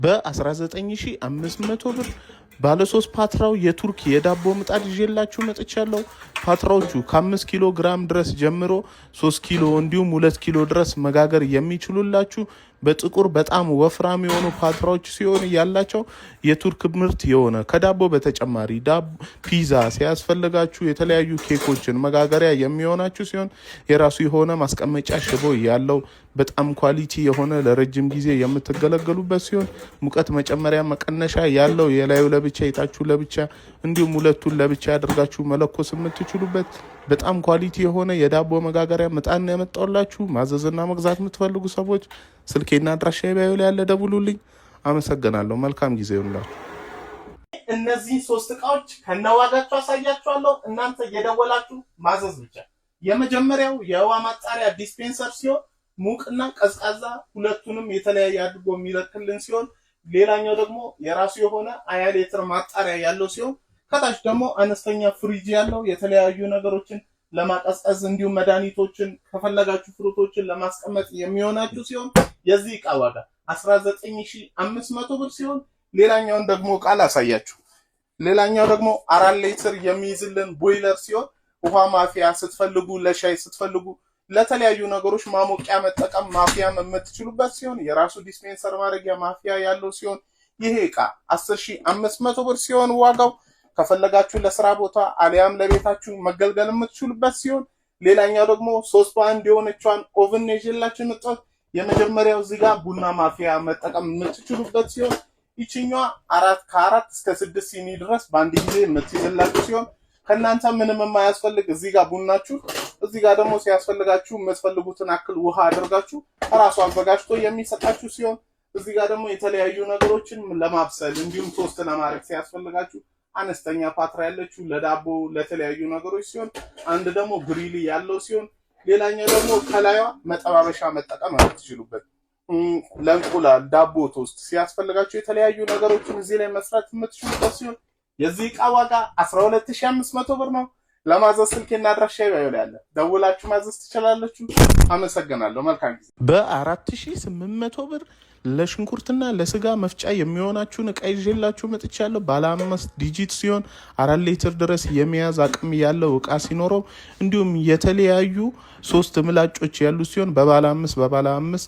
በ19500 ብር ባለ 3 ፓትራው የቱርክ የዳቦ ምጣድ ይዤላችሁ መጥቻለሁ። ፓትራዎቹ ከ5 ኪሎ ግራም ድረስ ጀምሮ 3 ኪሎ እንዲሁም 2 ኪሎ ድረስ መጋገር የሚችሉላችሁ በጥቁር በጣም ወፍራም የሆኑ ፓትራዎች ሲሆን ያላቸው የቱርክ ምርት የሆነ ከዳቦ በተጨማሪ ፒዛ ሲያስፈልጋችሁ የተለያዩ ኬኮችን መጋገሪያ የሚሆናችሁ ሲሆን የራሱ የሆነ ማስቀመጫ ሽቦ ያለው በጣም ኳሊቲ የሆነ ለረጅም ጊዜ የምትገለገሉበት ሲሆን ሙቀት መጨመሪያ መቀነሻ ያለው የላዩ ለብቻ የታችሁ ለብቻ እንዲሁም ሁለቱን ለብቻ ያደርጋችሁ መለኮስ የምትችሉበት በጣም ኳሊቲ የሆነ የዳቦ መጋገሪያ ምጣድ ያመጣውላችሁ። ማዘዝና መግዛት የምትፈልጉ ሰዎች ስልኬና አድራሻዬ ባዮ ላይ ያለ ደውሉልኝ። አመሰግናለሁ። መልካም ጊዜ ይሁንላችሁ። እነዚህ 3 እቃዎች ከነዋጋቸው አሳያችኋለሁ። እናንተ እየደወላችሁ ማዘዝ ብቻ። የመጀመሪያው የውሃ ማጣሪያ ዲስፔንሰር ሲሆን ሙቅና ቀዝቃዛ ሁለቱንም የተለያየ አድርጎ የሚለክልን ሲሆን ሌላኛው ደግሞ የራሱ የሆነ 20 ሊትር ማጣሪያ ያለው ሲሆን ከታች ደግሞ አነስተኛ ፍሪጅ ያለው የተለያዩ ነገሮችን ለማቀዝቀዝ እንዲሁም መድኃኒቶችን ከፈለጋችሁ ፍሩቶችን ለማስቀመጥ የሚሆናችሁ ሲሆን የዚህ እቃ ዋጋ 19500 ብር ሲሆን ሌላኛውን ደግሞ እቃ ላሳያችሁ። ሌላኛው ደግሞ 4 ሊትር የሚይዝልን ቦይለር ሲሆን ውሃ ማፊያ ስትፈልጉ፣ ለሻይ ስትፈልጉ፣ ለተለያዩ ነገሮች ማሞቂያ መጠቀም ማፊያም የምትችሉበት ሲሆን የራሱ ዲስፔንሰር ማድረጊያ ማፊያ ያለው ሲሆን ይሄ እቃ 10500 ብር ሲሆን ዋጋው ከፈለጋችሁ ለስራ ቦታ አሊያም ለቤታችሁ መገልገል የምትችሉበት ሲሆን ሌላኛው ደግሞ 3 በአንድ የሆነቿን ኦቨን ይዤላችሁ መጣሁ። የመጀመሪያው እዚህ ጋር ቡና ማፊያ መጠቀም የምትችሉበት ሲሆን ይችኛዋ ከ4 እስከ 6 ሲኒ ድረስ በአንድ ጊዜ የምትይዝላችሁ ሲሆን ከናንተ ምንም የማያስፈልግ እዚህ ጋር ቡናችሁ እዚህ ጋር ደግሞ ሲያስፈልጋችሁ የምትፈልጉትን አክል ውሃ አድርጋችሁ ራሱ አዘጋጅቶ የሚሰጣችሁ ሲሆን እዚህ ጋር ደግሞ የተለያዩ ነገሮችን ለማብሰል እንዲሁም ቶስት ለማድረግ ሲያስፈልጋችሁ አነስተኛ ፓትራ ያለችው ለዳቦ ለተለያዩ ነገሮች ሲሆን አንድ ደግሞ ግሪል ያለው ሲሆን ሌላኛው ደግሞ ከላይዋ መጠባበሻ መጠቀም አትችሉበት ለእንቁላል ዳቦ ቶስት ሲያስፈልጋችሁ የተለያዩ ነገሮችን እዚህ ላይ መስራት የምትችሉበት ሲሆን የዚህ እቃ ዋጋ 12500 ብር ነው። ለማዘዝ ስልኬና አድራሻዬ ባዮ ላይ አለ። ደውላችሁ ማዘዝ ትችላላችሁ። አመሰግናለሁ። መልካም ጊዜ። በ4800 ብር ለሽንኩርትና ለስጋ መፍጫ የሚሆናችሁን እቃ ይዤላችሁ መጥቻለሁ። ባለ 5 ዲጂት ሲሆን 4 ሊትር ድረስ የሚያዝ አቅም ያለው እቃ ሲኖረው እንዲሁም የተለያዩ 3 ምላጮች ያሉ ሲሆን በባለ 5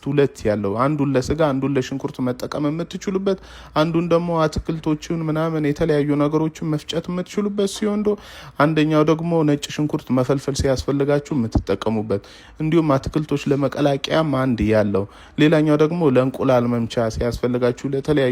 2 ያለው አንዱን ለስጋ አንዱን ለሽንኩርት መጠቀም የምትችሉበት አንዱን ደግሞ አትክልቶችን ምናምን የተለያዩ ነገሮችን መፍጨት የምትችሉበት ሲሆን አንደኛው ደግሞ ነጭ ሽንኩርት መፈልፈል ሲያስፈልጋችሁ የምትጠቀሙበት እንዲሁም አትክልቶች ለመቀላቀያም አንድ ያለው ሌላኛው ደግሞ ለእንቁላል መምቻ ሲያስፈልጋችሁ ለተለያዩ